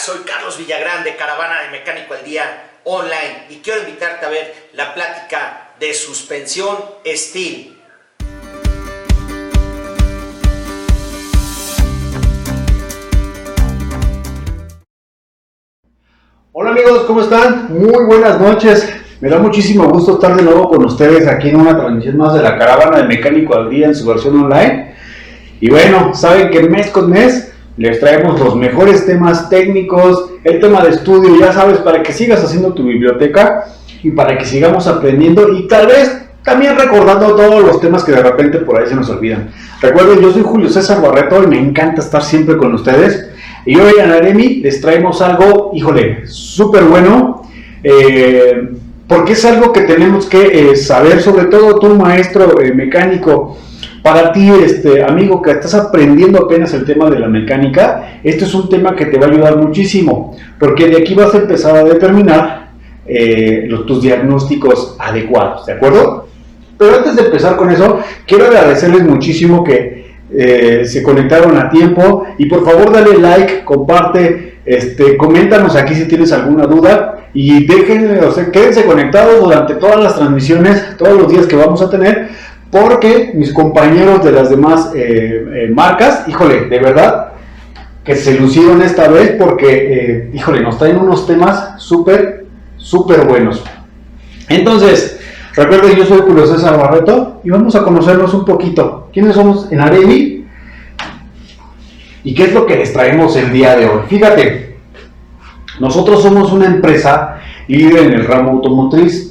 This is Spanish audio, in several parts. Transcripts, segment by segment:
Soy Carlos Villagrán de Caravana de Mecánico al Día Online y quiero invitarte a ver la plática de suspensión Steel. Hola amigos, ¿cómo están? Muy buenas noches. Me da muchísimo gusto estar de nuevo con ustedes aquí en una transmisión más de la Caravana de Mecánico al Día en su versión online. Y bueno, saben que mes con mes les traemos los mejores temas técnicos, el tema de estudio, ya sabes, para que sigas haciendo tu biblioteca y para que sigamos aprendiendo y tal vez también recordando todos los temas que de repente por ahí se nos olvidan. Recuerden, yo soy Julio César Barreto y me encanta estar siempre con ustedes. Y hoy en Aremi les traemos algo, híjole, súper bueno, porque es algo que tenemos que saber, sobre todo tú maestro mecánico. Para ti, amigo que estás aprendiendo apenas el tema de la mecánica, este es un tema que te va a ayudar muchísimo, porque de aquí vas a empezar a determinar tus diagnósticos adecuados, ¿de acuerdo? Pero antes de empezar con eso, quiero agradecerles muchísimo que se conectaron a tiempo y por favor dale like, comparte, coméntanos aquí si tienes alguna duda y quédense conectados durante todas las transmisiones, todos los días que vamos a tener, porque mis compañeros de las demás marcas, híjole, de verdad que se lucieron esta vez porque, híjole, nos traen unos temas súper buenos. Entonces, recuerden, yo soy Julio César Barreto y vamos a conocernos un poquito. ¿Quiénes somos en Aremi? ¿Y qué es lo que les traemos el día de hoy? Fíjate, nosotros somos una empresa líder en el ramo automotriz,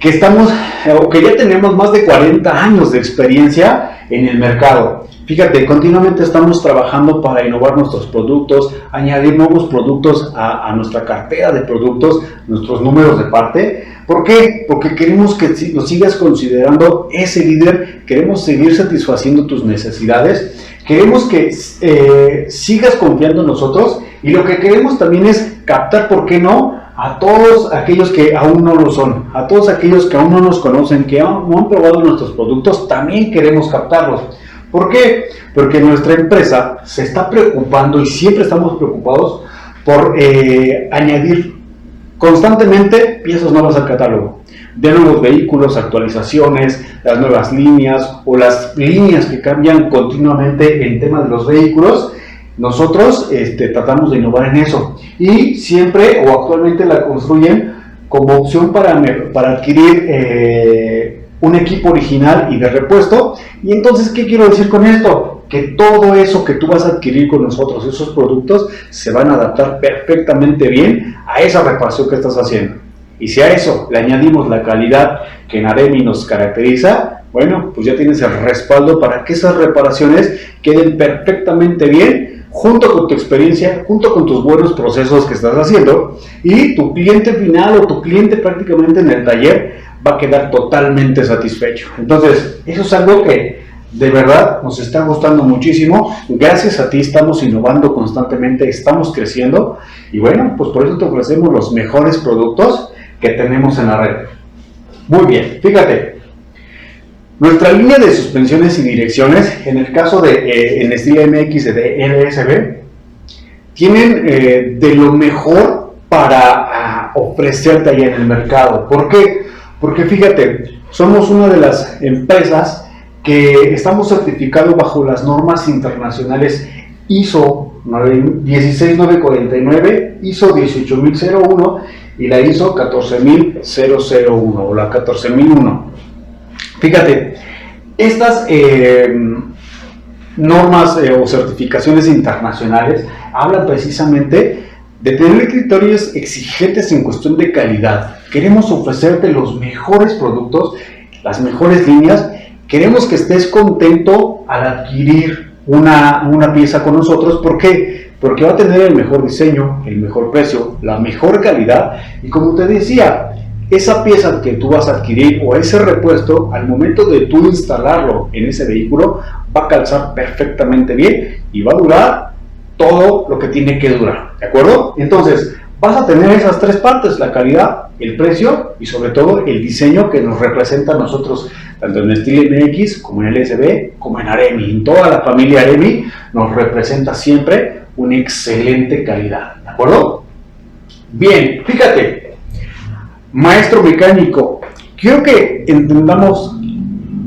que ya tenemos más de 40 años de experiencia en el mercado. Fíjate, continuamente estamos trabajando para innovar nuestros productos, añadir nuevos productos a nuestra cartera de productos, nuestros números de parte. ¿Por qué? Porque queremos que nos sigas considerando ese líder, queremos seguir satisfaciendo tus necesidades, queremos que sigas confiando en nosotros y lo que queremos también es captar, ¿por qué no?, a todos aquellos que aún no lo son, a todos aquellos que aún no nos conocen, que aún no han probado nuestros productos, también queremos captarlos. ¿Por qué? Porque nuestra empresa se está preocupando y siempre estamos preocupados por añadir constantemente piezas nuevas al catálogo, de nuevos vehículos, actualizaciones, las nuevas líneas o las líneas que cambian continuamente en tema de los vehículos. Nosotros tratamos de innovar en eso y siempre o actualmente la construyen como opción para adquirir un equipo original y de repuesto. Y entonces, ¿qué quiero decir con esto? Que todo eso que tú vas a adquirir con nosotros, esos productos, se van a adaptar perfectamente bien a esa reparación que estás haciendo. Y si a eso le añadimos la calidad que en Aremi nos caracteriza, bueno, pues ya tienes el respaldo para que esas reparaciones queden perfectamente bien, junto con tu experiencia, junto con tus buenos procesos que estás haciendo, y tu cliente final o tu cliente prácticamente en el taller va a quedar totalmente satisfecho. Entonces, eso es algo que de verdad nos está gustando muchísimo. Gracias a ti estamos innovando constantemente, estamos creciendo y bueno, pues por eso te ofrecemos los mejores productos que tenemos en la red. Muy bien, fíjate. Nuestra línea de suspensiones y direcciones, en el caso de en estilo MX y de NSB, tienen de lo mejor para ofrecerte allá en el mercado. ¿Por qué? Porque fíjate, somos una de las empresas que estamos certificados bajo las normas internacionales ISO 16949, ISO 18001 y la ISO 14001 o la 14001. Fíjate, estas normas o certificaciones internacionales hablan precisamente de tener criterios exigentes en cuestión de calidad. Queremos ofrecerte los mejores productos, las mejores líneas. Queremos que estés contento al adquirir una pieza con nosotros. ¿Por qué? Porque va a tener el mejor diseño, el mejor precio, la mejor calidad y como te decía, esa pieza que tú vas a adquirir o ese repuesto, al momento de tú instalarlo en ese vehículo, va a calzar perfectamente bien y va a durar todo lo que tiene que durar, ¿de acuerdo? Entonces, vas a tener esas tres partes, la calidad, el precio y sobre todo el diseño que nos representa a nosotros tanto en Steel MX, como en LSB, como en Aremi. En toda la familia Aremi nos representa siempre una excelente calidad, ¿de acuerdo? Bien, fíjate, maestro mecánico, quiero que entendamos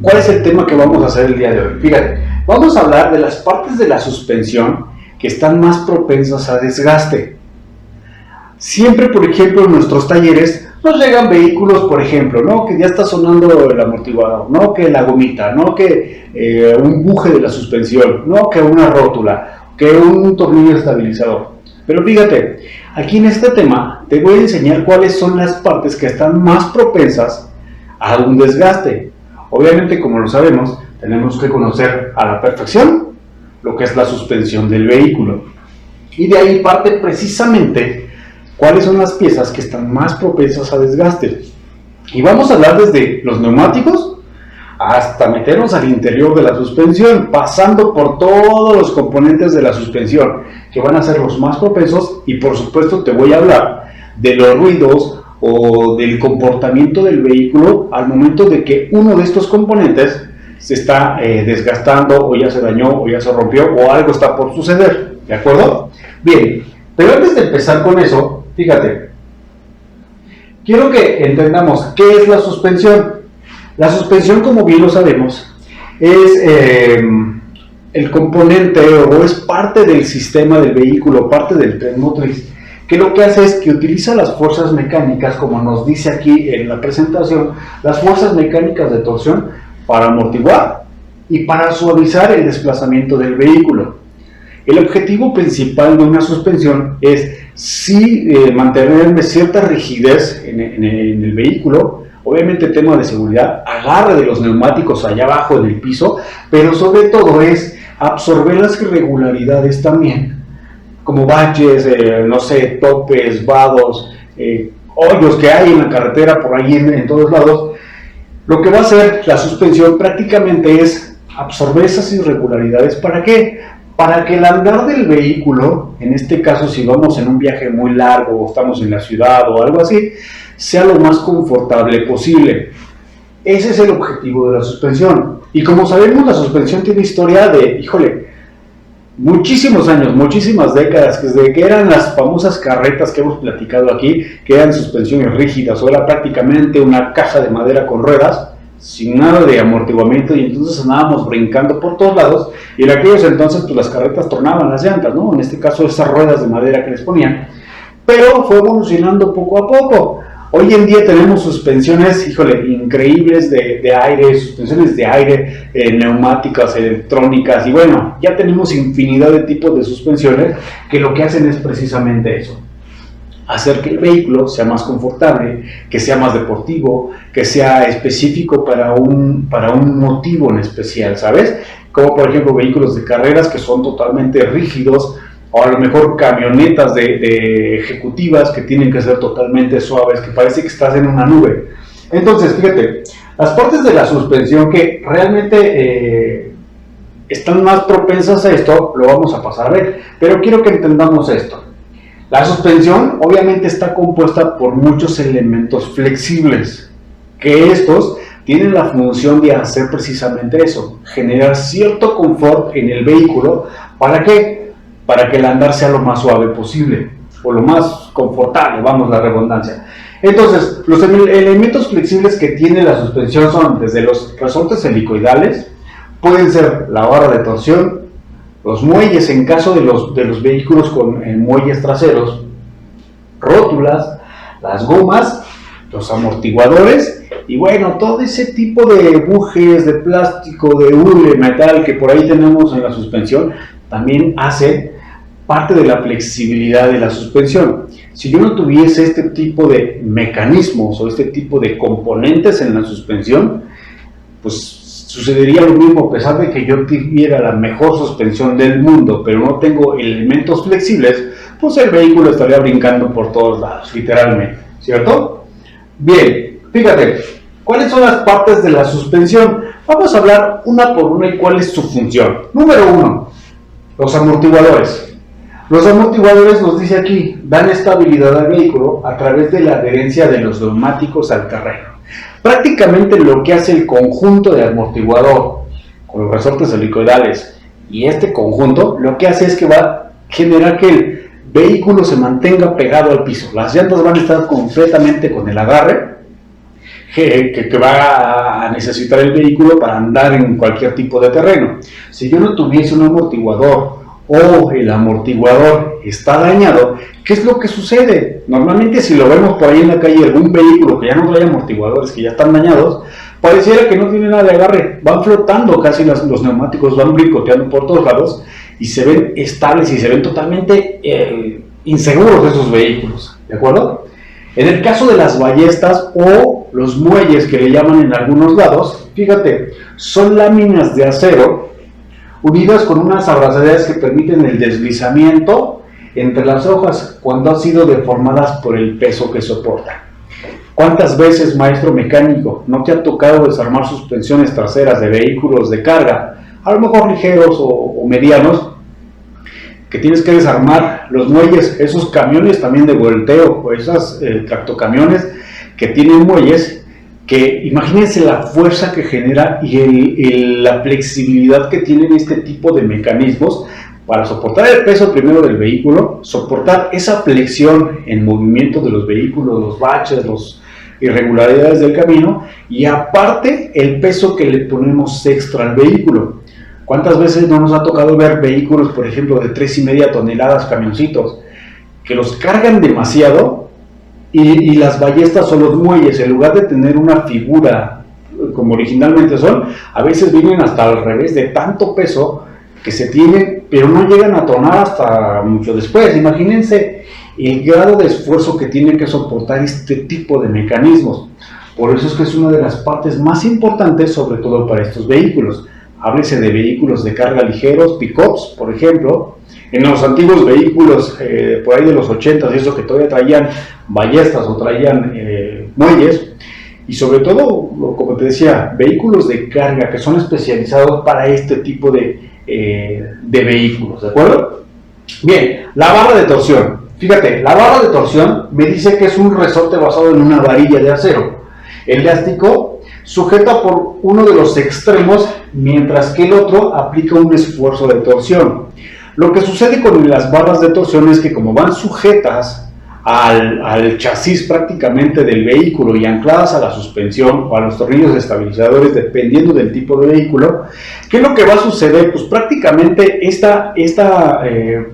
cuál es el tema que vamos a hacer el día de hoy. Fíjate, vamos a hablar de las partes de la suspensión que están más propensas a desgaste. Siempre, por ejemplo, en nuestros talleres nos llegan vehículos, por ejemplo, ¿no? Que ya está sonando el amortiguador, ¿no? Que la gomita, ¿no? Que un buje de la suspensión, ¿no? Que una rótula, que un tornillo estabilizador. Pero fíjate, aquí en este tema te voy a enseñar cuáles son las partes que están más propensas a un desgaste. Obviamente, como lo sabemos, tenemos que conocer a la perfección lo que es la suspensión del vehículo. Y de ahí parte precisamente cuáles son las piezas que están más propensas a desgaste. Y vamos a hablar desde los neumáticos hasta meternos al interior de la suspensión, pasando por todos los componentes de la suspensión, que van a ser los más propensos, y por supuesto te voy a hablar de los ruidos o del comportamiento del vehículo al momento de que uno de estos componentes se está desgastando, o ya se dañó, o ya se rompió, o algo está por suceder, ¿de acuerdo? Bien, pero antes de empezar con eso, fíjate, quiero que entendamos qué es la suspensión. La suspensión, como bien lo sabemos, es el componente o es parte del sistema del vehículo, parte del tren motriz, que lo que hace es que utiliza las fuerzas mecánicas, como nos dice aquí en la presentación, las fuerzas mecánicas de torsión para amortiguar y para suavizar el desplazamiento del vehículo. El objetivo principal de una suspensión es sí mantener cierta rigidez en el vehículo, obviamente tema de seguridad, agarre de los neumáticos allá abajo en el piso, pero sobre todo es absorber las irregularidades también, como baches, no sé, topes, vados, hoyos que hay en la carretera por ahí en todos lados. Lo que va a hacer la suspensión prácticamente es absorber esas irregularidades. ¿Para qué? Para que el andar del vehículo, en este caso si vamos en un viaje muy largo o estamos en la ciudad o algo así, sea lo más confortable posible. Ese es el objetivo de la suspensión. Y como sabemos, la suspensión tiene historia de, híjole, muchísimos años, muchísimas décadas, desde que eran las famosas carretas que hemos platicado aquí, que eran suspensiones rígidas, o era prácticamente una caja de madera con ruedas, sin nada de amortiguamiento, y entonces andábamos brincando por todos lados, y en aquellos entonces pues las carretas tornaban las llantas, ¿no? En este caso esas ruedas de madera que les ponían, pero fue evolucionando poco a poco. Hoy en día tenemos suspensiones, híjole, increíbles de aire, suspensiones de aire, neumáticas, electrónicas, y bueno, ya tenemos infinidad de tipos de suspensiones que lo que hacen es precisamente eso: hacer que el vehículo sea más confortable, que sea más deportivo, que sea específico para un motivo en especial, ¿sabes? Como por ejemplo vehículos de carreras que son totalmente rígidos, o a lo mejor camionetas de ejecutivas que tienen que ser totalmente suaves, que parece que estás en una nube. Entonces, fíjate, las partes de la suspensión que realmente están más propensas a esto, lo vamos a pasar a ver, pero quiero que entendamos esto. La suspensión obviamente está compuesta por muchos elementos flexibles, que estos tienen la función de hacer precisamente eso, generar cierto confort en el vehículo. ¿Para qué? Para que el andar sea lo más suave posible, o lo más confortable, vamos, la redundancia. Entonces, los elementos flexibles que tiene la suspensión son desde los resortes helicoidales, pueden ser la barra de torsión, los muelles en caso de los vehículos con muelles traseros, rótulas, las gomas, los amortiguadores, y bueno, todo ese tipo de bujes de plástico, de hule, metal que por ahí tenemos en la suspensión, también hace parte de la flexibilidad de la suspensión. Si yo no tuviese este tipo de mecanismos o este tipo de componentes en la suspensión, pues sucedería lo mismo. A pesar de que yo tuviera la mejor suspensión del mundo, pero no tengo elementos flexibles, pues el vehículo estaría brincando por todos lados, literalmente, ¿cierto? Bien, fíjate, ¿cuáles son las partes de la suspensión? Vamos a hablar una por una y cuál es su función. Número 1, los amortiguadores. Los amortiguadores, nos dice aquí, dan estabilidad al vehículo a través de la adherencia de los neumáticos al terreno. Prácticamente lo que hace el conjunto de amortiguador con los resortes helicoidales y este conjunto, lo que hace es que va a generar que el vehículo se mantenga pegado al piso. Las llantas van a estar completamente con el agarre que va a necesitar el vehículo para andar en cualquier tipo de terreno. Si yo no tuviese un amortiguador o el amortiguador está dañado, ¿qué es lo que sucede? Normalmente si lo vemos por ahí en la calle, algún vehículo que ya no trae amortiguadores, que ya están dañados, pareciera que no tiene nada de agarre, van flotando casi los neumáticos, van bricoteando por todos lados y se ven estables y se ven totalmente inseguros esos vehículos, ¿de acuerdo? En el caso de las ballestas o los muelles que le llaman en algunos lados, fíjate, son láminas de acero unidas con unas abrazaderas que permiten el deslizamiento entre las hojas cuando han sido deformadas por el peso que soportan. ¿Cuántas veces, maestro mecánico, no te ha tocado desarmar suspensiones traseras de vehículos de carga, a lo mejor ligeros o medianos, que tienes que desarmar los muelles, esos camiones también de volteo, o esos tractocamiones que tienen muelles, que imagínense la fuerza que genera y la flexibilidad que tienen este tipo de mecanismos para soportar el peso primero del vehículo, soportar esa flexión en movimiento de los vehículos, los baches, las irregularidades del camino, y aparte el peso que le ponemos extra al vehículo. ¿Cuántas veces no nos ha tocado ver vehículos, por ejemplo, de 3,5 toneladas, camioncitos, que los cargan demasiado y las ballestas o los muelles, en lugar de tener una figura como originalmente son, a veces vienen hasta al revés de tanto peso que se tienen, pero no llegan a tronar hasta mucho después? Imagínense el grado de esfuerzo que tiene que soportar este tipo de mecanismos. Por eso es que es una de las partes más importantes, sobre todo para estos vehículos. Háblese de vehículos de carga ligeros, pick-ups, por ejemplo. En los antiguos vehículos, por ahí de los 80s, eso que todavía traían ballestas o traían muelles, y sobre todo, como te decía, vehículos de carga que son especializados para este tipo de vehículos, ¿de acuerdo? Bien, la barra de torsión. Fíjate, la barra de torsión me dice que es un resorte basado en una varilla de acero elástico, sujeta por uno de los extremos, mientras que el otro aplica un esfuerzo de torsión. Lo que sucede con las barras de torsión es que como van sujetas al chasis prácticamente del vehículo y ancladas a la suspensión o a los tornillos estabilizadores dependiendo del tipo de vehículo, ¿qué es lo que va a suceder? Pues prácticamente esta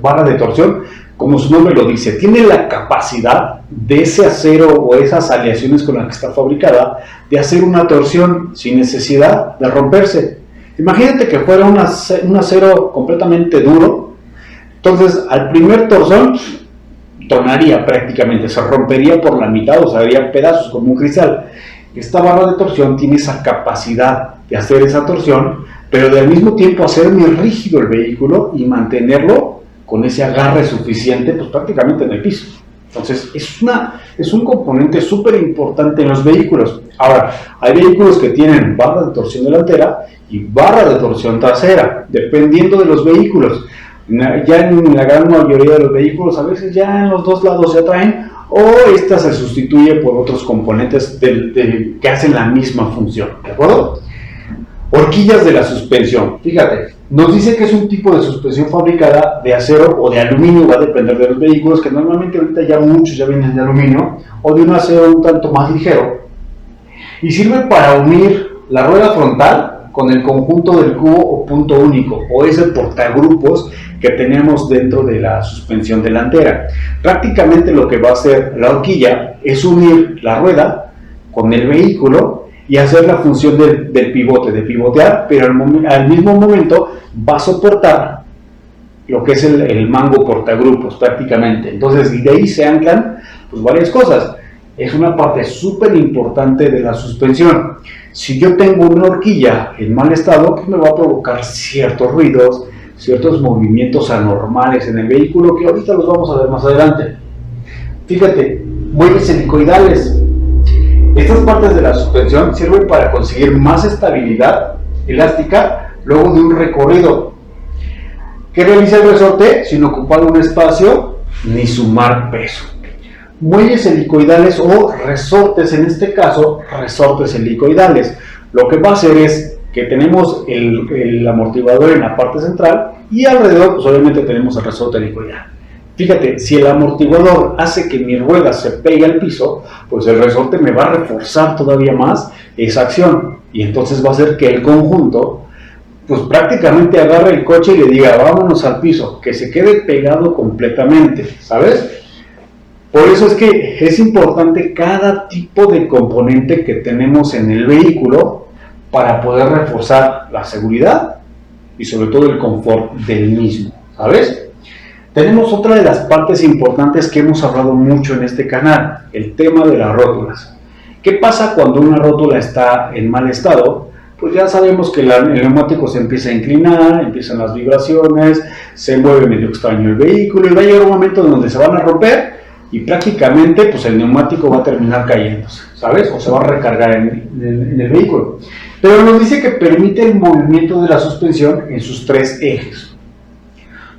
barra de torsión, como su nombre lo dice, tiene la capacidad de ese acero o esas aleaciones con las que está fabricada de hacer una torsión sin necesidad de romperse. Imagínate que fuera un acero completamente duro, entonces al primer torzón tronaría prácticamente, se rompería por la mitad o se haría pedazos como un cristal. Esta barra de torsión tiene esa capacidad de hacer esa torsión, pero de al mismo tiempo hacer muy rígido el vehículo y mantenerlo con ese agarre suficiente, pues prácticamente en el piso. Entonces es un componente súper importante en los vehículos. Ahora, hay vehículos que tienen barra de torsión delantera y barra de torsión trasera, dependiendo de los vehículos. Ya en la gran mayoría de los vehículos, a veces ya en los dos lados se traen, o esta se sustituye por otros componentes que hacen la misma función, ¿de acuerdo? Horquillas de la suspensión. Fíjate, nos dice que es un tipo de suspensión fabricada de acero o de aluminio, va a depender de los vehículos, que normalmente ahorita ya muchos ya vienen de aluminio, o de un acero un tanto más ligero, y sirve para unir la rueda frontal con el conjunto del cubo o punto único, o ese portagrupos que tenemos dentro de la suspensión delantera. Prácticamente lo que va a hacer la horquilla es unir la rueda con el vehículo y hacer la función del pivote, de pivotear, pero al mismo momento va a soportar lo que es el mango portagrupos prácticamente. Entonces, y de ahí se anclan pues varias cosas. Es una parte súper importante de la suspensión. Si yo tengo una horquilla en mal estado, pues me va a provocar ciertos ruidos, ciertos movimientos anormales en el vehículo, que ahorita los vamos a ver más adelante. Fíjate, muelles helicoidales. Estas partes de la suspensión sirven para conseguir más estabilidad elástica luego de un recorrido. ¿Qué realiza el resorte? Sin ocupar un espacio ni sumar peso. muelles helicoidales o resortes, en este caso, resortes helicoidales. Lo que va a hacer es que tenemos el amortiguador en la parte central y alrededor, pues obviamente tenemos el resorte helicoidal. Fíjate, si el amortiguador hace que mi rueda se pegue al piso, pues el resorte me va a reforzar todavía más esa acción. Y entonces va a hacer que el conjunto, pues prácticamente agarre el coche y le diga, vámonos al piso, que se quede pegado completamente, ¿sabes? Por eso es que es importante cada tipo de componente que tenemos en el vehículo para poder reforzar la seguridad y sobre todo el confort del mismo, ¿sabes? Tenemos otra de las partes importantes que hemos hablado mucho en este canal, el tema de las rótulas. ¿Qué pasa cuando una rótula está en mal estado? Pues ya sabemos que el neumático se empieza a inclinar, empiezan las vibraciones, se mueve medio extraño el vehículo y va a llegar un momento en donde se van a romper y prácticamente pues el neumático va a terminar cayéndose, ¿sabes? O se va a recargar en el vehículo. Pero nos dice que permite el movimiento de la suspensión en sus 3 ejes.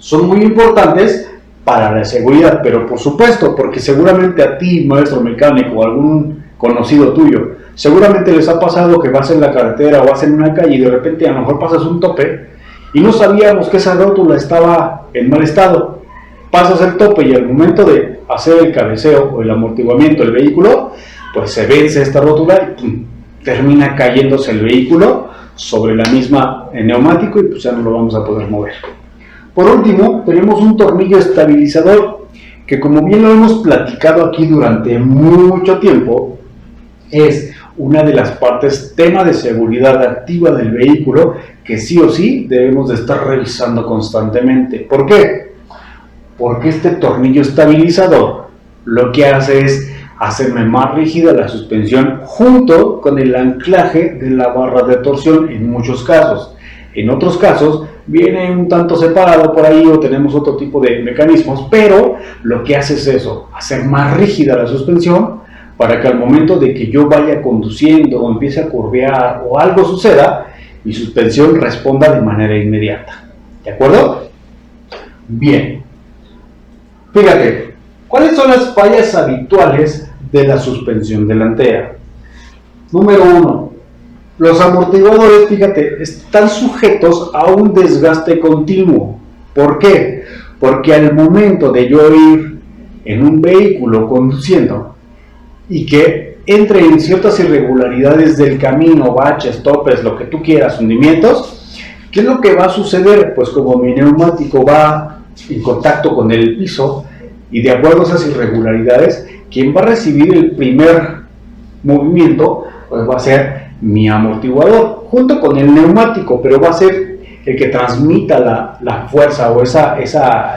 Son muy importantes para la seguridad, pero por supuesto, porque seguramente a ti, maestro mecánico o algún conocido tuyo, seguramente les ha pasado que vas en la carretera o vas en una calle y de repente a lo mejor pasas un tope y no sabíamos que esa rótula estaba en mal estado. Pasas el tope y al momento de hacer el cabeceo o el amortiguamiento del vehículo, pues se vence esta rótula y ¡pum!, termina cayéndose el vehículo sobre la misma neumático y pues ya no lo vamos a poder mover. Por último, tenemos un tornillo estabilizador que, como bien lo hemos platicado aquí durante mucho tiempo, es una de las partes, tema de seguridad activa del vehículo, que sí o sí debemos de estar revisando constantemente. ¿Por qué? Porque este tornillo estabilizador lo que hace es hacerme más rígida la suspensión junto con el anclaje de la barra de torsión en muchos casos. En otros casos viene un tanto separado por ahí o tenemos otro tipo de mecanismos, pero lo que hace es eso, hacer más rígida la suspensión para que al momento de que yo vaya conduciendo o empiece a curvear o algo suceda, mi suspensión responda de manera inmediata. ¿De acuerdo? Bien. Fíjate, ¿cuáles son las fallas habituales de la suspensión delantera? Número 1. Los amortiguadores, fíjate, están sujetos a un desgaste continuo. ¿Por qué? Porque al momento de yo ir en un vehículo conduciendo y que entre en ciertas irregularidades del camino, baches, topes, lo que tú quieras, hundimientos, ¿qué es lo que va a suceder? Pues como mi neumático va en contacto con el piso y de acuerdo a esas irregularidades, quien va a recibir el primer movimiento pues va a ser mi amortiguador junto con el neumático, pero va a ser el que transmita la fuerza o esa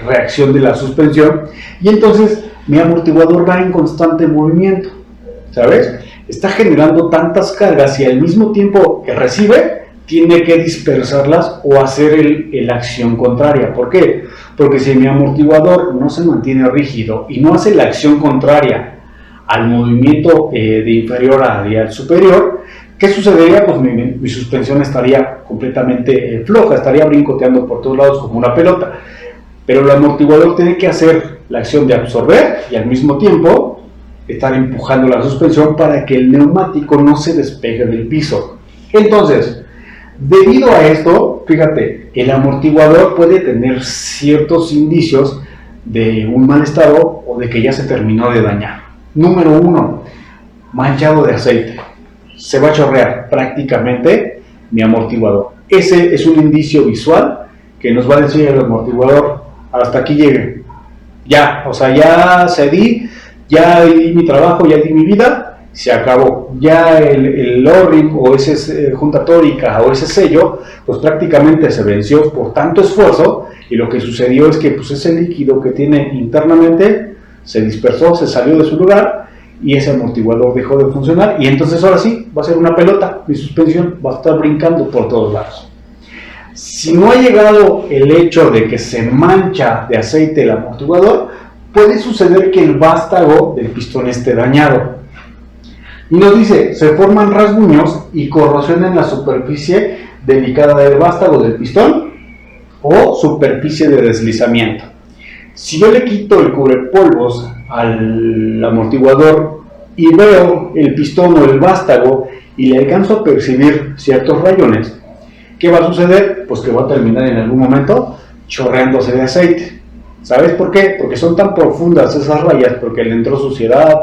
reacción de la suspensión y entonces mi amortiguador va en constante movimiento, ¿sabes? Está generando tantas cargas y al mismo tiempo que recibe tiene que dispersarlas o hacer la acción contraria. ¿Por qué? Porque si mi amortiguador no se mantiene rígido y no hace la acción contraria al movimiento de inferior al superior, ¿qué sucedería? Pues mi suspensión estaría completamente floja, estaría brincoteando por todos lados como una pelota. Pero el amortiguador tiene que hacer la acción de absorber y al mismo tiempo estar empujando la suspensión para que el neumático no se despegue del piso. Entonces, debido a esto, fíjate, el amortiguador puede tener ciertos indicios de un mal estado o de que ya se terminó de dañar. Número 1, manchado de aceite. Se va a chorrear prácticamente mi amortiguador. Ese es un indicio visual que nos va a decir el amortiguador, hasta aquí llegue. Ya, o sea, ya cedí, ya di mi trabajo, ya di mi vida, se acabó. Ya el O-ring o ese junta tórica o ese sello, pues prácticamente se venció por tanto esfuerzo y lo que sucedió es que pues ese líquido que tiene internamente se dispersó, se salió de su lugar y ese amortiguador dejó de funcionar y entonces ahora sí, va a ser una pelota, mi suspensión va a estar brincando por todos lados. Si no ha llegado el hecho de que se mancha de aceite el amortiguador, puede suceder que el vástago del pistón esté dañado. Y nos dice, se forman rasguños y corrosión en la superficie delicada del vástago del pistón o superficie de deslizamiento. Si yo le quito el cubrepolvos al amortiguador y veo el pistón o el vástago y le alcanzo a percibir ciertos rayones, ¿qué va a suceder? Pues que va a terminar en algún momento chorreándose de aceite. ¿Sabes por qué? Porque son tan profundas esas rayas, porque le entró suciedad,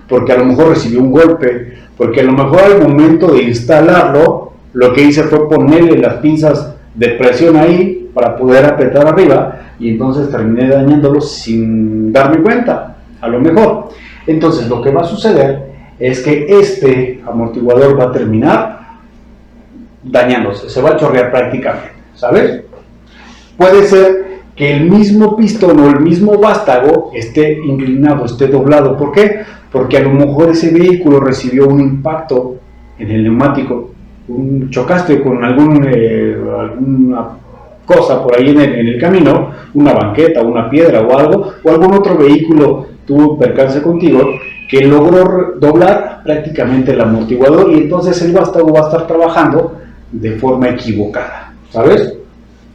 porque a lo mejor recibió un golpe, porque a lo mejor al momento de instalarlo, lo que hice fue ponerle las pinzas de presión ahí para poder apretar arriba y entonces terminé dañándolo sin darme cuenta, a lo mejor. Entonces lo que va a suceder es que este amortiguador va a terminar dañándose, se va a chorrear prácticamente, ¿sabes? Puede ser que el mismo pistón o el mismo vástago esté inclinado, esté doblado. ¿Por qué? Porque a lo mejor ese vehículo recibió un impacto en el neumático, chocaste con alguna cosa por ahí en el camino, una banqueta, una piedra o algo, o algún otro vehículo tuvo un percance contigo que logró doblar prácticamente el amortiguador y entonces el vástago va a estar trabajando de forma equivocada, ¿sabes?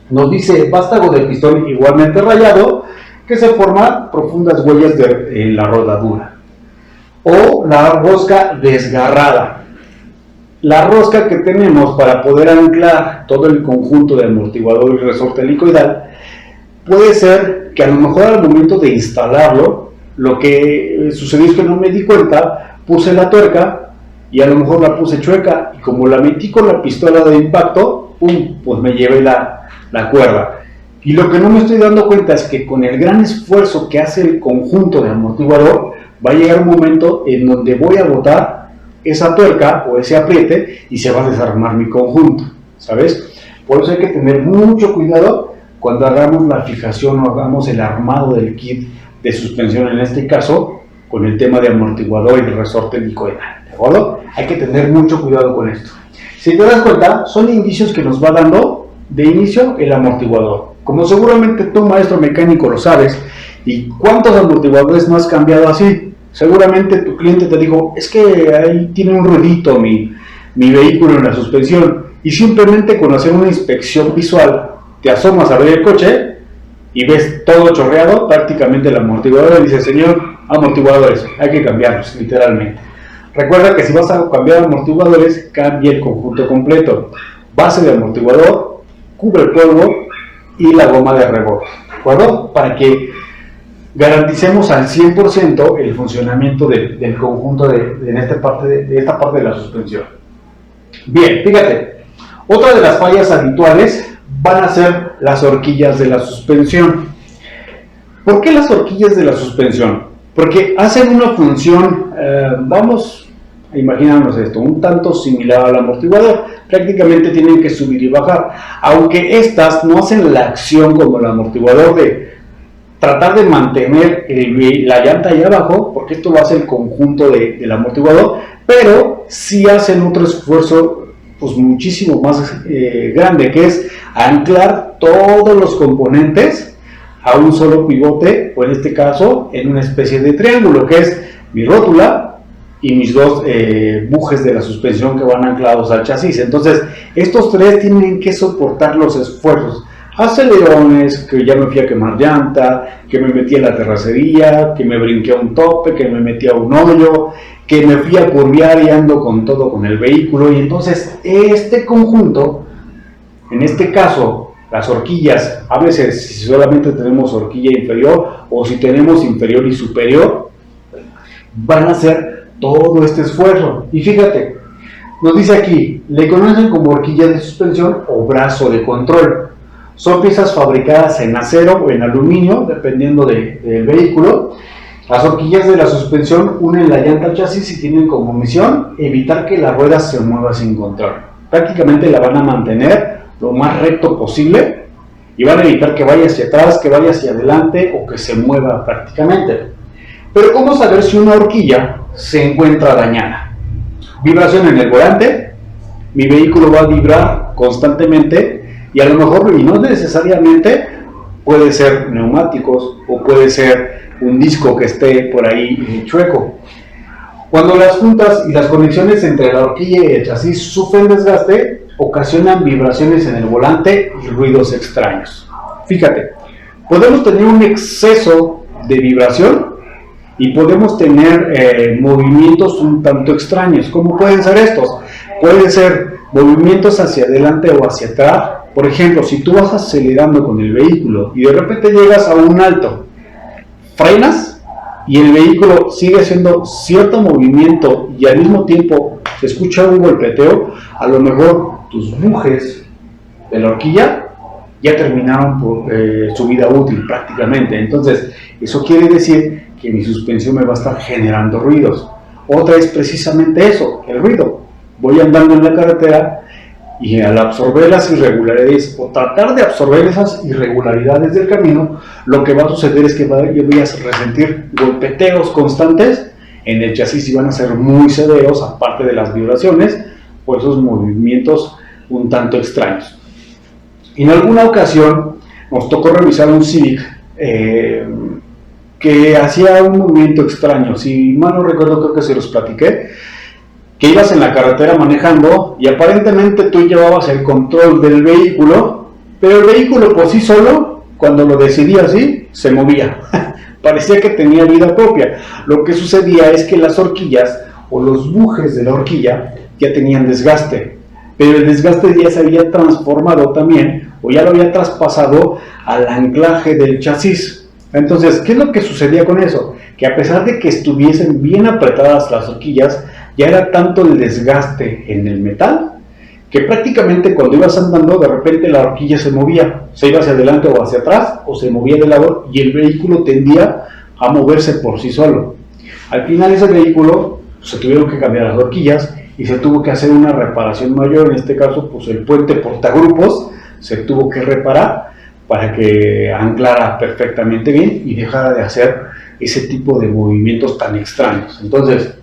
Nos dice vástago de pistón igualmente rayado, que se forman profundas huellas en la rodadura. O la rosca desgarrada. La rosca que tenemos para poder anclar todo el conjunto de amortiguador y resorte helicoidal, puede ser que a lo mejor al momento de instalarlo, lo que sucedió es que no me di cuenta, puse la tuerca y a lo mejor la puse chueca, y como la metí con la pistola de impacto, ¡pum!, pues me llevé la cuerda. Y lo que no me estoy dando cuenta es que con el gran esfuerzo que hace el conjunto de amortiguador, va a llegar un momento en donde voy a botar esa tuerca o ese apriete y se va a desarmar mi conjunto, ¿sabes? Por eso hay que tener mucho cuidado cuando hagamos la fijación o hagamos el armado del kit de suspensión, en este caso, con el tema de amortiguador y resorte helicoidal, ¿de acuerdo? Hay que tener mucho cuidado con esto. Si te das cuenta, son indicios que nos va dando de inicio el amortiguador. Como seguramente tú, maestro mecánico, lo sabes, ¿y cuántos amortiguadores no has cambiado así? Seguramente tu cliente te dijo, es que ahí tiene un ruidito mi vehículo en la suspensión, y simplemente con hacer una inspección visual te asomas a ver el coche y ves todo chorreado, prácticamente el amortiguador, y dices, señor, amortiguadores, hay que cambiarlos, literalmente. Recuerda que si vas a cambiar amortiguadores, cambia el conjunto completo: base de amortiguador, cubre polvo y la goma de rebote, ¿de acuerdo? Para que garanticemos al 100% el funcionamiento del conjunto de esta parte de la suspensión. Bien, fíjate, otra de las fallas habituales van a ser las horquillas de la suspensión. ¿Por qué las horquillas de la suspensión? Porque hacen una función, vamos a imaginarnos esto, un tanto similar al amortiguador. Prácticamente tienen que subir y bajar, aunque estas no hacen la acción como el amortiguador de tratar de mantener la llanta ahí abajo, porque esto lo hace el conjunto del amortiguador, pero sí hacen otro esfuerzo pues muchísimo más grande, que es anclar todos los componentes a un solo pivote, o en este caso en una especie de triángulo, que es mi rótula y mis dos bujes de la suspensión que van anclados al chasis. Entonces estos tres tienen que soportar los esfuerzos: acelerones, que ya me fui a quemar llanta, que me metí a la terracería, que me brinqué a un tope, que me metí a un hoyo, que me fui a curviar y ando con todo con el vehículo. Y entonces este conjunto, en este caso las horquillas, a veces si solamente tenemos horquilla inferior o si tenemos inferior y superior, van a hacer todo este esfuerzo. Y fíjate, nos dice aquí, le conocen como horquilla de suspensión o brazo de control. Son piezas fabricadas en acero o en aluminio, dependiendo del vehículo. Las horquillas de la suspensión unen la llanta al chasis y tienen como misión evitar que la rueda se mueva sin control. Prácticamente la van a mantener lo más recto posible y van a evitar que vaya hacia atrás, que vaya hacia adelante o que se mueva prácticamente. Pero ¿cómo saber si una horquilla se encuentra dañada? Vibración en el volante. Mi vehículo va a vibrar constantemente y a lo mejor, y no necesariamente, puede ser neumáticos o puede ser un disco que esté por ahí chueco. Cuando las juntas y las conexiones entre la horquilla y el chasis sufren desgaste, ocasionan vibraciones en el volante y ruidos extraños. Fíjate, podemos tener un exceso de vibración y podemos tener movimientos un tanto extraños. ¿Cómo pueden ser estos? Pueden ser movimientos hacia adelante o hacia atrás. Por ejemplo, si tú vas acelerando con el vehículo y de repente llegas a un alto, frenas y el vehículo sigue haciendo cierto movimiento y al mismo tiempo se escucha un golpeteo, a lo mejor tus bujes de la horquilla ya terminaron por su vida útil prácticamente. Entonces, eso quiere decir que mi suspensión me va a estar generando ruidos. Otra es precisamente eso, el ruido. Voy andando en la carretera y al absorber las irregularidades o tratar de absorber esas irregularidades del camino, lo que va a suceder es que yo voy a resentir golpeteos constantes en el chasis y van a ser muy severos, aparte de las vibraciones o esos movimientos un tanto extraños. En alguna ocasión nos tocó revisar un Civic que hacía un movimiento extraño. Si mal no recuerdo, creo que se los platiqué, que ibas en la carretera manejando y aparentemente tú llevabas el control del vehículo, pero el vehículo por sí solo, cuando lo decidía así, se movía. Parecía que tenía vida propia. Lo que sucedía es que las horquillas o los bujes de la horquilla ya tenían desgaste, pero el desgaste ya se había transformado también, o ya lo había traspasado al anclaje del chasis. Entonces, ¿qué es lo que sucedía con eso? Que a pesar de que estuviesen bien apretadas las horquillas, ya era tanto el desgaste en el metal, que prácticamente cuando ibas andando, de repente la horquilla se movía, se iba hacia adelante o hacia atrás, o se movía de lado, y el vehículo tendía a moverse por sí solo. Al final ese vehículo, se tuvieron que cambiar las horquillas, y se tuvo que hacer una reparación mayor. En este caso, pues el puente portagrupos se tuvo que reparar para que anclara perfectamente bien y dejara de hacer ese tipo de movimientos tan extraños. Entonces,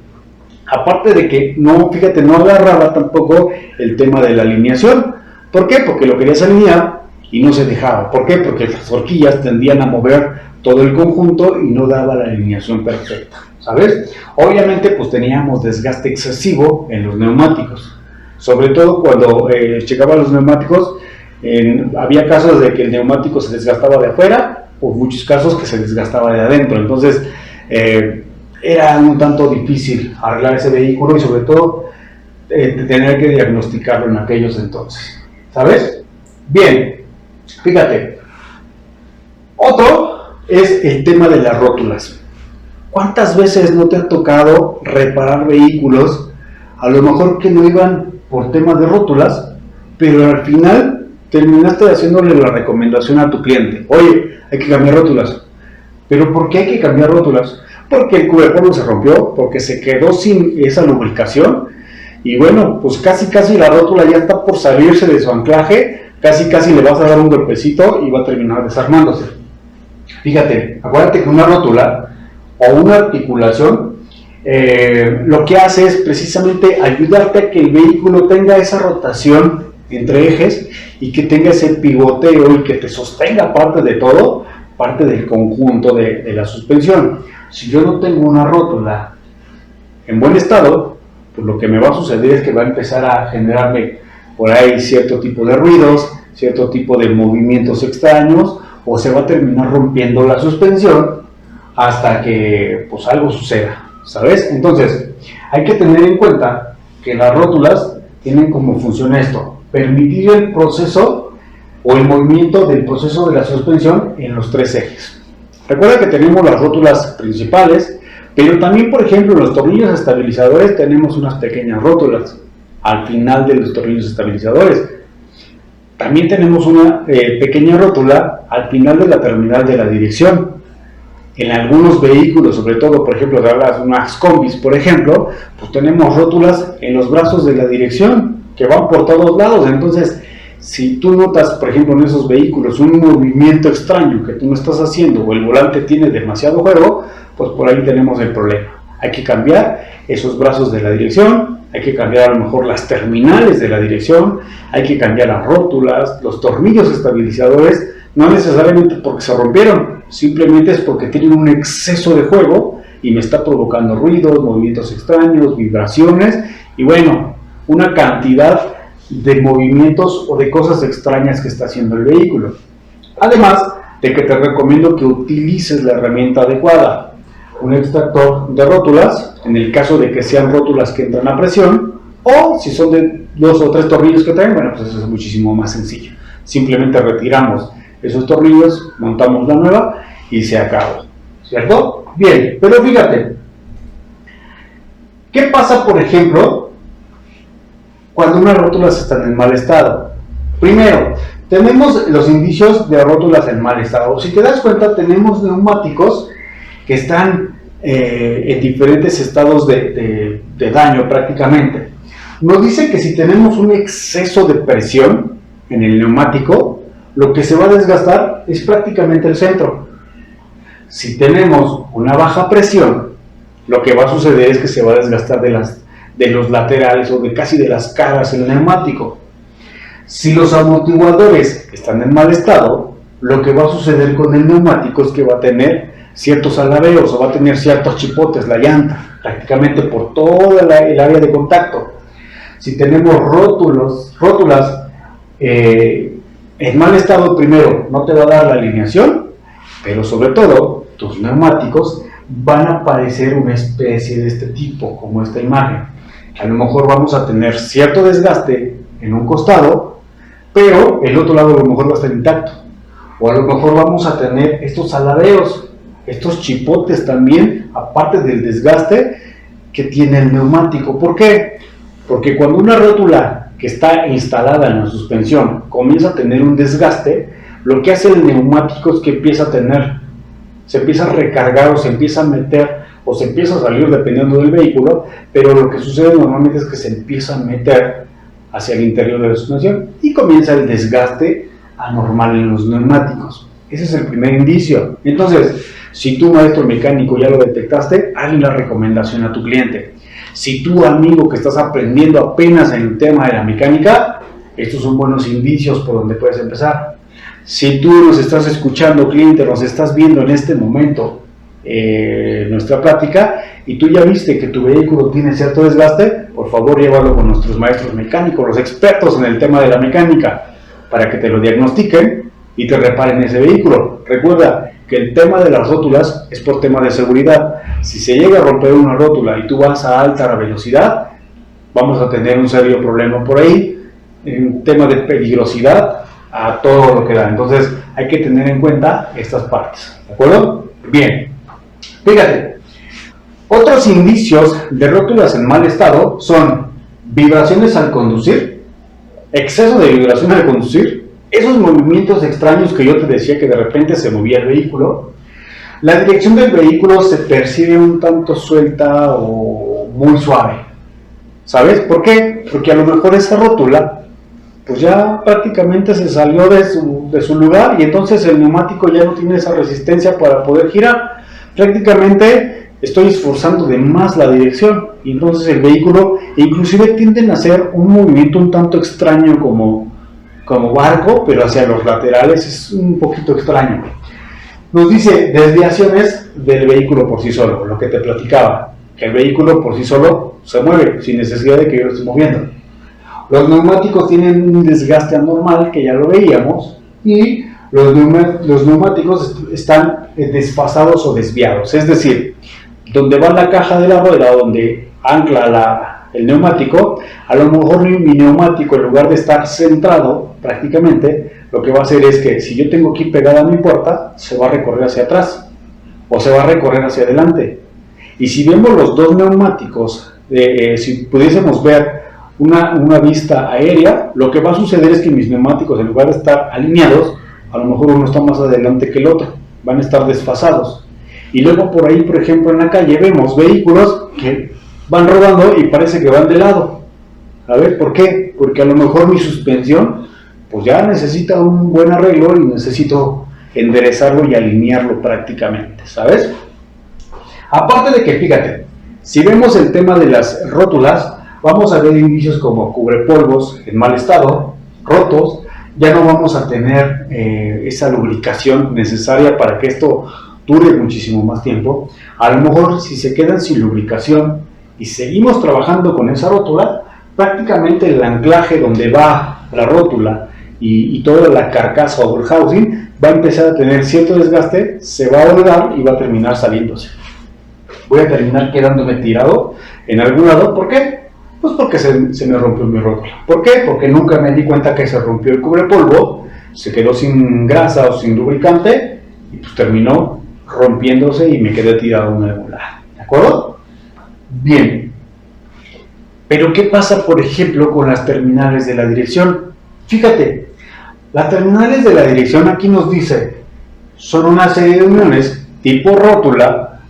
aparte de que no agarraba tampoco el tema de la alineación. ¿Por qué? Porque lo querías alinear y no se dejaba. ¿Por qué? Porque las horquillas tendían a mover todo el conjunto y no daba la alineación perfecta, ¿sabes? Obviamente pues teníamos desgaste excesivo en los neumáticos, sobre todo cuando checaba los neumáticos. Había casos de que el neumático se desgastaba de afuera, o muchos casos que se desgastaba de adentro. Entonces era un tanto difícil arreglar ese vehículo y sobre todo tener que diagnosticarlo en aquellos entonces, ¿sabes? Bien, fíjate, otro es el tema de las rótulas. ¿Cuántas veces no te ha tocado reparar vehículos, a lo mejor que no iban por temas de rótulas, pero al final terminaste haciéndole la recomendación a tu cliente? Oye, hay que cambiar rótulas. ¿Pero por qué hay que cambiar rótulas? Porque el cubepolvo se rompió, porque se quedó sin esa lubricación, y bueno, pues casi la rótula ya está por salirse de su anclaje, casi le vas a dar un golpecito y va a terminar desarmándose. Fíjate, acuérdate que una rótula o una articulación lo que hace es precisamente ayudarte a que el vehículo tenga esa rotación entre ejes y que tenga ese pivoteo y que te sostenga parte de todo, parte del conjunto de la suspensión. Si yo no tengo una rótula en buen estado, pues lo que me va a suceder es que va a empezar a generarme por ahí cierto tipo de ruidos, cierto tipo de movimientos extraños, o se va a terminar rompiendo la suspensión hasta que pues algo suceda, ¿sabes? Entonces, hay que tener en cuenta que las rótulas tienen como función esto: permitir el proceso o el movimiento del proceso de la suspensión en los tres ejes. Recuerda que tenemos las rótulas principales, pero también, por ejemplo, en los tornillos estabilizadores tenemos unas pequeñas rótulas al final de los tornillos estabilizadores. También tenemos una pequeña rótula al final de la terminal de la dirección. En algunos vehículos, sobre todo, por ejemplo, de unas combis, por ejemplo, pues tenemos rótulas en los brazos de la dirección que van por todos lados. Entonces, si tú notas, por ejemplo, en esos vehículos un movimiento extraño que tú no estás haciendo, o el volante tiene demasiado juego, pues por ahí tenemos el problema. Hay que cambiar esos brazos de la dirección, hay que cambiar a lo mejor las terminales de la dirección, hay que cambiar las rótulas, los tornillos estabilizadores, no necesariamente porque se rompieron, simplemente es porque tienen un exceso de juego y me está provocando ruidos, movimientos extraños, vibraciones y bueno, una cantidad de movimientos o de cosas extrañas que está haciendo el vehículo. Además de que te recomiendo que utilices la herramienta adecuada. un extractor de rótulas, en el caso de que sean rótulas que entran a presión, o si son de 2 o 3 tornillos que traen, bueno, pues eso es muchísimo más sencillo. Simplemente retiramos esos tornillos, montamos la nueva y se acabó, ¿cierto? Bien, pero fíjate, ¿qué pasa, por ejemplo, cuando unas rótulas están en mal estado? Primero, tenemos los indicios de rótulas en mal estado. Si te das cuenta, tenemos neumáticos que están en diferentes estados de daño prácticamente. Nos dice que si tenemos un exceso de presión en el neumático, lo que se va a desgastar es prácticamente el centro. Si tenemos una baja presión, lo que va a suceder es que se va a desgastar de los laterales o casi de las caras el neumático. Si los amortiguadores están en mal estado, lo que va a suceder con el neumático es que va a tener ciertos alabeos o va a tener ciertos chipotes la llanta, prácticamente por toda el área de contacto. Si tenemos rótulas en mal estado, primero, no te va a dar la alineación, pero sobre todo, tus neumáticos van a parecer una especie de este tipo, como esta imagen. A lo mejor vamos a tener cierto desgaste en un costado, pero el otro lado a lo mejor va a estar intacto. O a lo mejor vamos a tener estos alabeos, estos chipotes también, aparte del desgaste que tiene el neumático. ¿Por qué? Porque cuando una rótula que está instalada en la suspensión comienza a tener un desgaste, lo que hace el neumático es que se empieza a recargar o se empieza a meter o se empieza a salir dependiendo del vehículo, pero lo que sucede normalmente es que se empieza a meter hacia el interior de la suspensión y comienza el desgaste anormal en los neumáticos. Ese es el primer indicio. Entonces, si tú, maestro mecánico, ya lo detectaste, hazle la recomendación a tu cliente. Si tú, amigo, que estás aprendiendo apenas en el tema de la mecánica, estos son buenos indicios por donde puedes empezar. Si tú nos estás escuchando, cliente, nos estás viendo en este momento nuestra plática y tú ya viste que tu vehículo tiene cierto desgaste, por favor llévalo con nuestros maestros mecánicos, los expertos en el tema de la mecánica, para que te lo diagnostiquen y te reparen ese vehículo. Recuerda que el tema de las rótulas es por tema de seguridad. Si se llega a romper una rótula y tú vas a alta velocidad, vamos a tener un serio problema por ahí, en tema de peligrosidad, a todo lo que da. Entonces hay que tener en cuenta estas partes, ¿de acuerdo? Bien, fíjate, otros indicios de rótulas en mal estado son vibraciones al conducir, exceso de vibración al conducir, esos movimientos extraños que yo te decía que de repente se movía el vehículo, la dirección del vehículo se percibe un tanto suelta o muy suave. ¿Sabes por qué? Porque a lo mejor esa rótula pues ya prácticamente se salió de su lugar y entonces el neumático ya no tiene esa resistencia para poder girar. Prácticamente estoy esforzando de más la dirección y entonces el vehículo inclusive tienden a hacer un movimiento un tanto extraño como barco, pero hacia los laterales es un poquito extraño. Nos dice desviaciones del vehículo por sí solo, lo que te platicaba, que el vehículo por sí solo se mueve sin necesidad de que yo lo esté moviendo. Los neumáticos tienen un desgaste anormal, que ya lo veíamos, y los neumáticos están desfasados o desviados. Es decir, donde va la caja de la rueda, donde ancla el neumático, a lo mejor mi neumático, en lugar de estar centrado prácticamente, lo que va a hacer es que si yo tengo aquí pegada mi puerta, se va a recorrer hacia atrás o se va a recorrer hacia adelante. Y si vemos los dos neumáticos, si pudiésemos ver una vista aérea, lo que va a suceder es que mis neumáticos, en lugar de estar alineados, a lo mejor uno está más adelante que el otro, van a estar desfasados. Y luego por ahí, por ejemplo, en la calle vemos vehículos que van rodando y parece que van de lado. ¿Sabes por qué? Porque a lo mejor mi suspensión pues ya necesita un buen arreglo y necesito enderezarlo y alinearlo prácticamente, ¿sabes? Aparte de que, fíjate, si vemos el tema de las rótulas, vamos a ver indicios como cubrepolvos en mal estado, rotos, ya no vamos a tener esa lubricación necesaria para que esto dure muchísimo más tiempo. A lo mejor si se quedan sin lubricación y seguimos trabajando con esa rótula, prácticamente el anclaje donde va la rótula y toda la carcasa o el housing va a empezar a tener cierto desgaste, se va a holgar y va a terminar saliéndose. voy a terminar quedándome tirado en algún lado. ¿Por qué? Pues porque se me rompió mi rótula. ¿Por qué? Porque nunca me di cuenta que se rompió el cubrepolvo, se quedó sin grasa o sin lubricante y pues terminó rompiéndose y me quedé tirado en algún lado. ¿De acuerdo? Bien. Pero ¿qué pasa, por ejemplo, con las terminales de la dirección? Fíjate, las terminales de la dirección aquí nos dice, son una serie de uniones tipo rótula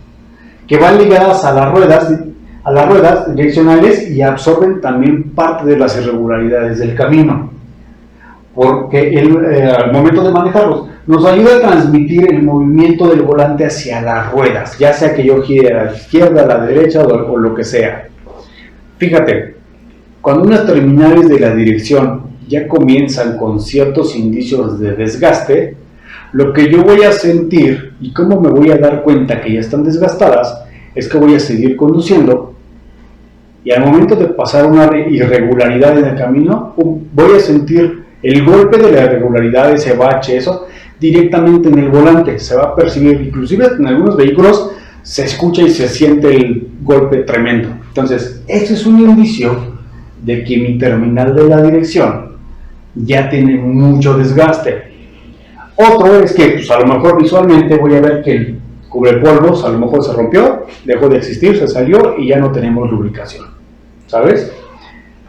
que van ligadas a las ruedas direccionales y absorben también parte de las irregularidades del camino, porque al momento de manejarlos nos ayuda a transmitir el movimiento del volante hacia las ruedas, ya sea que yo gire a la izquierda, a la derecha o lo que sea. Fíjate, cuando unas terminales de la dirección ya comienzan con ciertos indicios de desgaste, lo que yo voy a sentir y cómo me voy a dar cuenta que ya están desgastadas es que voy a seguir conduciendo y al momento de pasar una irregularidad en el camino, voy a sentir el golpe de la irregularidad, ese bache, eso, directamente en el volante. Se va a percibir, inclusive en algunos vehículos se escucha y se siente el golpe tremendo. Entonces, ese es un indicio de que mi terminal de la dirección ya tiene mucho desgaste. Otro es que pues, a lo mejor visualmente voy a ver que el cubrepolvos a lo mejor se rompió, dejó de existir, se salió y ya no tenemos lubricación, ¿sabes?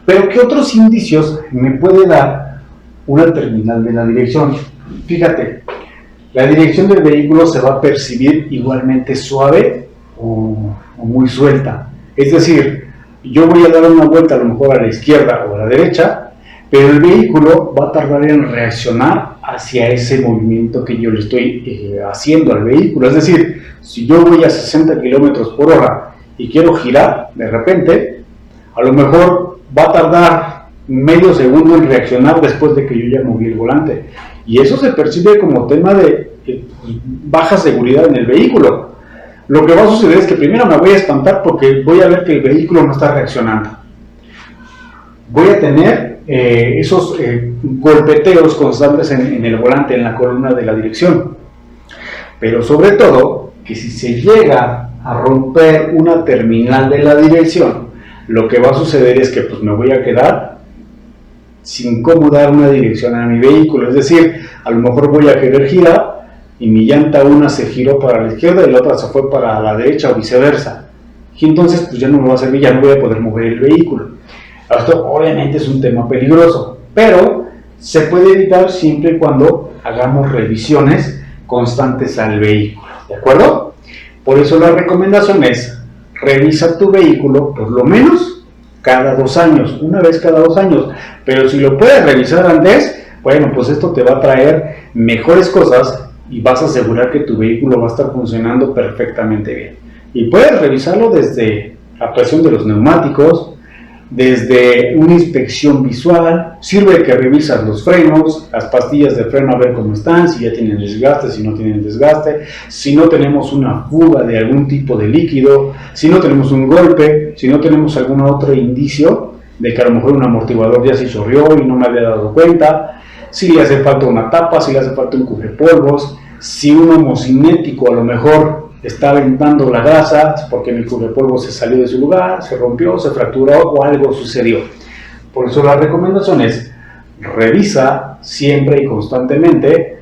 Pero ¿qué otros indicios me puede dar una terminal de la dirección? Fíjate, la dirección del vehículo se va a percibir igualmente suave o muy suelta. Es decir, yo voy a dar una vuelta a lo mejor a la izquierda o a la derecha, pero el vehículo va a tardar en reaccionar hacia ese movimiento que yo le estoy haciendo al vehículo. Es decir, si yo voy a 60 km por hora y quiero girar de repente, a lo mejor va a tardar medio segundo en reaccionar después de que yo ya moví el volante. Y eso se percibe como tema de baja seguridad en el vehículo. Lo que va a suceder es que primero me voy a espantar porque voy a ver que el vehículo no está reaccionando. Voy a tener esos golpeteos constantes en el volante, en la columna de la dirección. Pero sobre todo, que si se llega a romper una terminal de la dirección, lo que va a suceder es que pues, me voy a quedar sin cómo dar una dirección a mi vehículo. Es decir, a lo mejor voy a querer girar y mi llanta una se giró para la izquierda y la otra se fue para la derecha o viceversa. Y entonces pues ya no me va a servir, ya no voy a poder mover el vehículo. Esto obviamente es un tema peligroso, pero se puede evitar siempre y cuando hagamos revisiones constantes al vehículo, ¿de acuerdo? Por eso la recomendación es, revisa tu vehículo por lo menos cada 2 años, una vez cada 2 años, pero si lo puedes revisar antes, bueno, pues esto te va a traer mejores cosas y vas a asegurar que tu vehículo va a estar funcionando perfectamente bien. Y puedes revisarlo desde la presión de los neumáticos, desde una inspección visual, sirve que revisas los frenos, las pastillas de freno a ver cómo están, si ya tienen desgaste, si no tienen desgaste, si no tenemos una fuga de algún tipo de líquido, si no tenemos un golpe, si no tenemos algún otro indicio de que a lo mejor un amortiguador ya se chorreó y no me había dado cuenta, si le hace falta una tapa, si le hace falta un cubrepolvos, si un homocinético a lo mejor está aventando la grasa porque mi cubrepolvo se salió de su lugar, se rompió, se fracturó o algo sucedió. Por eso la recomendación es revisa siempre y constantemente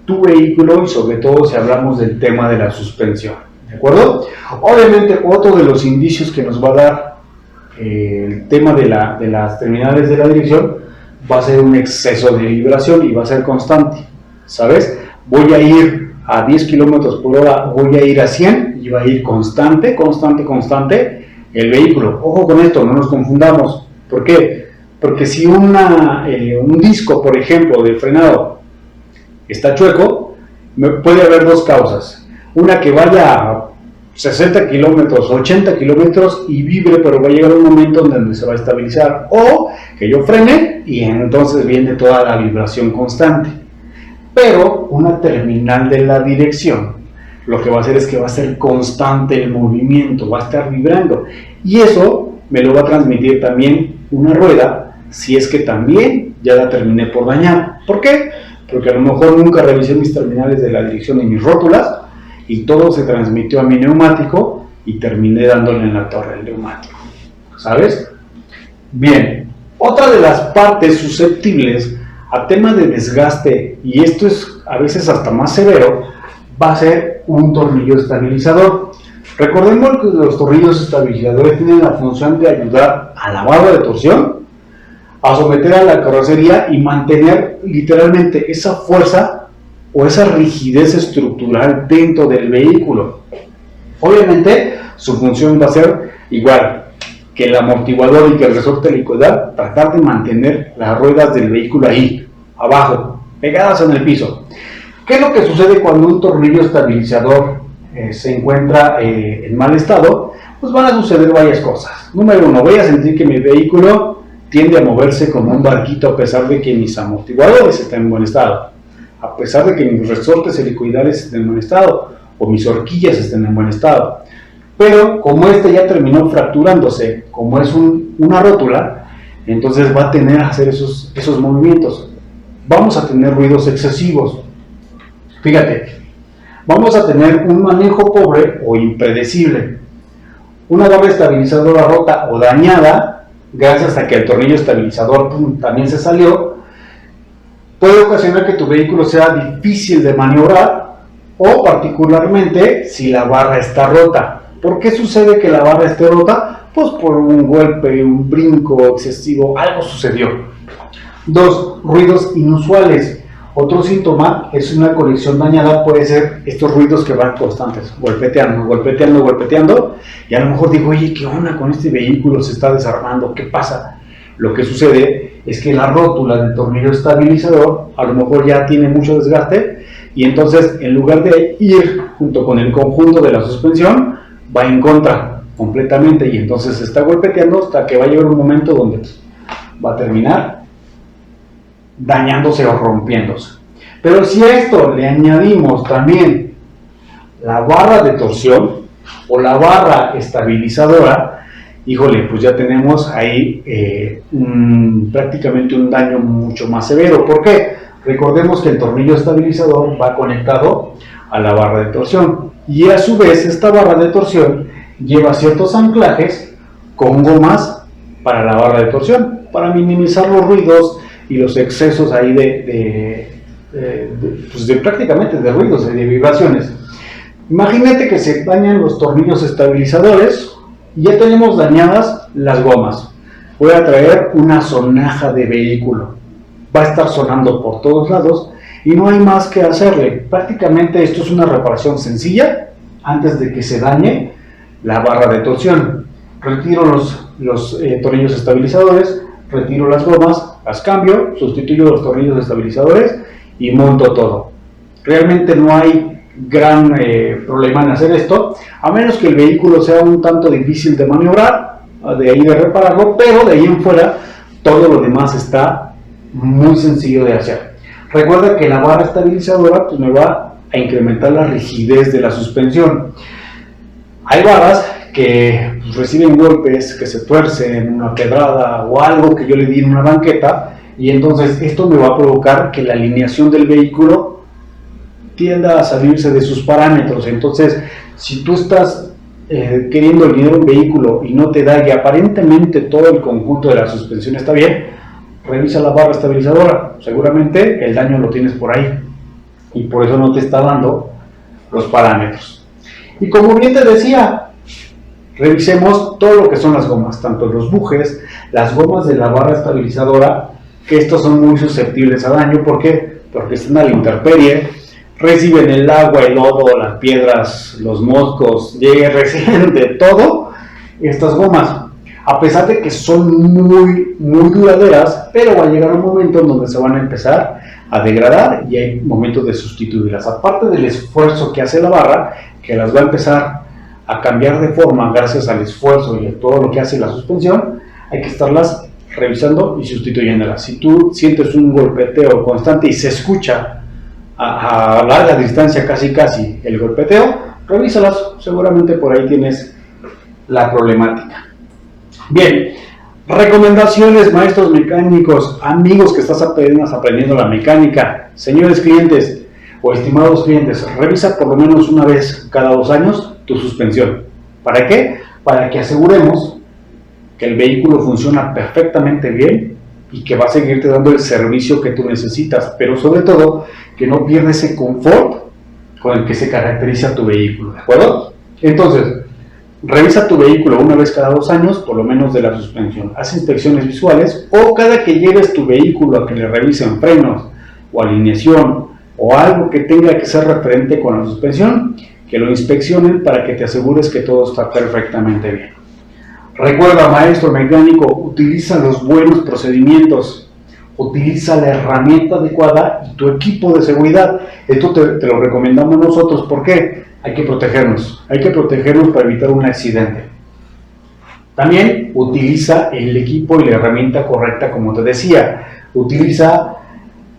tu vehículo y sobre todo si hablamos del tema de la suspensión, ¿de acuerdo? Obviamente otro de los indicios que nos va a dar el tema de las terminales de la dirección va a ser un exceso de vibración y va a ser constante, ¿sabes? Voy a ir a 10 km por hora, voy a ir a 100 y va a ir constante el vehículo. Ojo con esto, no nos confundamos. ¿Por qué? Porque si un disco, por ejemplo, de frenado está chueco, puede haber 2 causas. Una que vaya a 60 kilómetros, 80 kilómetros y vibre, pero va a llegar un momento en donde se va a estabilizar. O que yo frene y entonces viene toda la vibración constante. Pero una terminal de la dirección lo que va a hacer es que va a ser constante el movimiento, va a estar vibrando y eso me lo va a transmitir también una rueda si es que también ya la terminé por dañar. ¿Por qué? Porque a lo mejor nunca revisé mis terminales de la dirección y mis rótulas y todo se transmitió a mi neumático y terminé dándole en la torre el neumático, ¿sabes? Bien, otra de las partes susceptibles a tema de desgaste, y esto es a veces hasta más severo, va a ser un tornillo estabilizador. Recordemos que los tornillos estabilizadores tienen la función de ayudar a la barra de torsión a someter a la carrocería y mantener literalmente esa fuerza o esa rigidez estructural dentro del vehículo. Obviamente su función va a ser igual que el amortiguador y que el resorte helicoidal, tratar de mantener las ruedas del vehículo ahí, abajo, pegadas en el piso. ¿Qué es lo que sucede cuando un tornillo estabilizador se encuentra en mal estado? Pues van a suceder varias cosas. Número uno, voy a sentir que mi vehículo tiende a moverse como un barquito a pesar de que mis amortiguadores estén en buen estado, a pesar de que mis resortes helicoidales estén en buen estado o mis horquillas estén en buen estado. Pero como este ya terminó fracturándose, como es una rótula, entonces va a tener a hacer esos movimientos. Vamos a tener ruidos excesivos. Fíjate, vamos a tener un manejo pobre o impredecible. Una barra estabilizadora rota o dañada, gracias a que el tornillo estabilizador también se salió, puede ocasionar que tu vehículo sea difícil de maniobrar, o particularmente si la barra está rota. ¿Por qué sucede que la barra esté rota? Pues por un golpe, un brinco excesivo, algo sucedió. 2. Ruidos inusuales. Otro síntoma es una conexión dañada, puede ser estos ruidos que van constantes, golpeteando, y a lo mejor digo, oye, ¿qué onda con este vehículo? Se está desarmando, ¿qué pasa? Lo que sucede es que la rótula del tornillo estabilizador a lo mejor ya tiene mucho desgaste, y entonces en lugar de ir junto con el conjunto de la suspensión, va en contra completamente, y entonces se está golpeteando hasta que va a llegar un momento donde va a terminar dañándose o rompiéndose. Pero si a esto le añadimos también la barra de torsión o la barra estabilizadora, híjole, pues ya tenemos ahí prácticamente un daño mucho más severo. ¿Por qué? Recordemos que el tornillo estabilizador va conectado a la barra de torsión, y a su vez esta barra de torsión lleva ciertos anclajes con gomas para la barra de torsión, para minimizar los ruidos y los excesos ahí prácticamente de ruidos y de vibraciones. Imagínate que se dañan los tornillos estabilizadores y ya tenemos dañadas las gomas. Voy a traer una sonaja de vehículo, va a estar sonando por todos lados y no hay más que hacerle. Prácticamente esto es una reparación sencilla antes de que se dañe la barra de torsión. Retiro los tornillos estabilizadores, retiro las gomas, las cambio, sustituyo los tornillos estabilizadores y monto todo. Realmente no hay gran problema en hacer esto, a menos que el vehículo sea un tanto difícil de maniobrar, de ahí de repararlo, pero de ahí en fuera todo lo demás está muy sencillo de hacer. Recuerda que la barra estabilizadora pues, me va a incrementar la rigidez de la suspensión. Hay barras que reciben golpes, que se tuercen, una pedrada o algo que yo le di en una banqueta, y entonces esto me va a provocar que la alineación del vehículo tienda a salirse de sus parámetros. Entonces, si tú estás queriendo alinear un vehículo y no te da, y aparentemente todo el conjunto de la suspensión está bien, revisa la barra estabilizadora. Seguramente el daño lo tienes por ahí y por eso no te está dando los parámetros. Y como bien te decía, revisemos todo lo que son las gomas, tanto los bujes, las gomas de la barra estabilizadora, que estos son muy susceptibles a daño. ¿Por qué? Porque están a la intemperie, reciben el agua, el lodo, las piedras, los moscos, reciben de todo estas gomas. A pesar de que son muy duraderas, pero va a llegar un momento en donde se van a empezar a degradar y hay momentos de sustituirlas. Aparte del esfuerzo que hace la barra, que las va a empezar a cambiar de forma gracias al esfuerzo y a todo lo que hace la suspensión, hay que estarlas revisando y sustituyéndolas. Si tú sientes un golpeteo constante y se escucha a larga distancia casi el golpeteo, revísalas, seguramente por ahí tienes la problemática. Bien, recomendaciones, maestros mecánicos, amigos que estás apenas aprendiendo la mecánica, señores clientes o estimados clientes, revisa por lo menos una vez cada 2 años tu suspensión. ¿Para qué? Para que aseguremos que el vehículo funciona perfectamente bien y que va a seguirte dando el servicio que tú necesitas, pero sobre todo que no pierdas ese confort con el que se caracteriza tu vehículo, ¿de acuerdo? Entonces, revisa tu vehículo una vez cada 2 años, por lo menos de la suspensión. Haz inspecciones visuales o cada que lleves tu vehículo a que le revisen frenos o alineación o algo que tenga que ser referente con la suspensión, que lo inspeccionen para que te asegures que todo está perfectamente bien. Recuerda, maestro mecánico, utiliza los buenos procedimientos, utiliza la herramienta adecuada y tu equipo de seguridad. Esto te lo recomendamos nosotros. ¿Por qué? Hay que protegernos para evitar un accidente. También utiliza el equipo y la herramienta correcta, como te decía. Utiliza,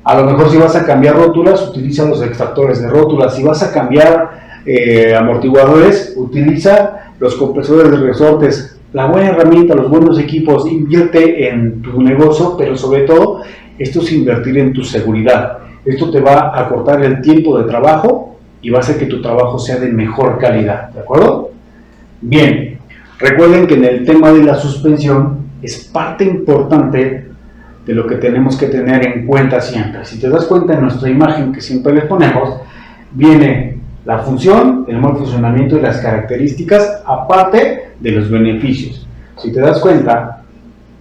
a lo mejor si vas a cambiar rótulas, utiliza los extractores de rótulas. Si vas a cambiar amortiguadores, utiliza los compresores de resortes. La buena herramienta, los buenos equipos, invierte en tu negocio, pero sobre todo, esto es invertir en tu seguridad. Esto te va a acortar el tiempo de trabajo y va a hacer que tu trabajo sea de mejor calidad, ¿de acuerdo? Bien, recuerden que en el tema de la suspensión es parte importante de lo que tenemos que tener en cuenta siempre. Si te das cuenta en nuestra imagen que siempre les ponemos, viene la función, el buen funcionamiento y las características, aparte de los beneficios. Si te das cuenta,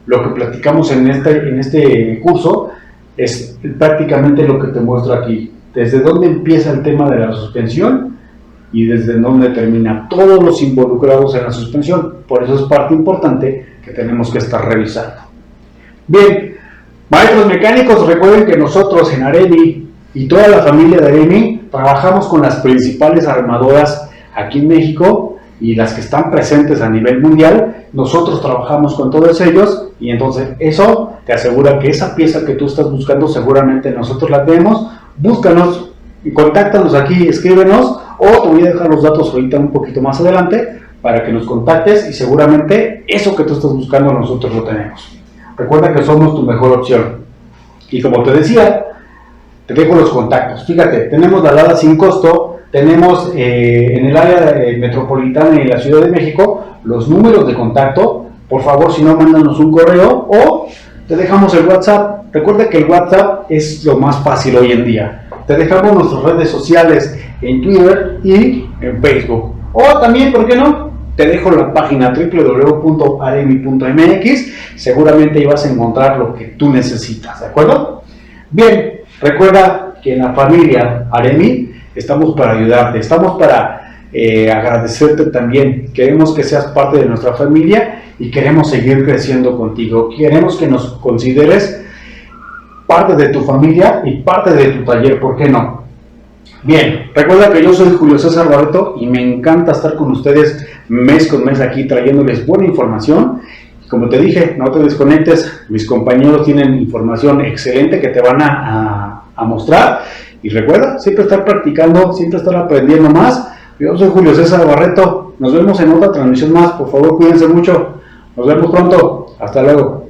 lo que platicamos en este curso es prácticamente lo que te muestro aquí. Desde dónde empieza el tema de la suspensión y desde dónde termina todos los involucrados en la suspensión. Por eso es parte importante que tenemos que estar revisando. Bien, maestros mecánicos, recuerden que nosotros en Aremi y toda la familia de Aremi trabajamos con las principales armadoras aquí en México y las que están presentes a nivel mundial. Nosotros trabajamos con todos ellos y entonces eso te asegura que esa pieza que tú estás buscando seguramente nosotros la tenemos. Búscanos, contáctanos aquí, escríbenos, o te voy a dejar los datos ahorita un poquito más adelante para que nos contactes y seguramente eso que tú estás buscando nosotros lo tenemos. Recuerda que somos tu mejor opción. Y como te decía, te dejo los contactos. Fíjate, tenemos la alada sin costo, tenemos en el área metropolitana y en la Ciudad de México los números de contacto. Por favor, si no, mándanos un correo o te dejamos el WhatsApp. Recuerda que el WhatsApp es lo más fácil hoy en día. Te dejamos nuestras redes sociales en Twitter y en Facebook. O también, ¿por qué no? Te dejo la página www.aremi.mx. Seguramente ahí vas a encontrar lo que tú necesitas, ¿de acuerdo? Bien, recuerda que en la familia Aremi estamos para ayudarte, estamos para agradecerte también. Queremos que seas parte de nuestra familia y queremos seguir creciendo contigo. Queremos que nos consideres parte de tu familia y parte de tu taller, ¿por qué no? Bien, recuerda que yo soy Julio César Barreto y me encanta estar con ustedes mes con mes aquí trayéndoles buena información. Como te dije, no te desconectes, mis compañeros tienen información excelente que te van a mostrar. Y recuerda, siempre estar practicando, siempre estar aprendiendo más. Yo soy Julio César Barreto, nos vemos en otra transmisión más, por favor cuídense mucho, nos vemos pronto, hasta luego.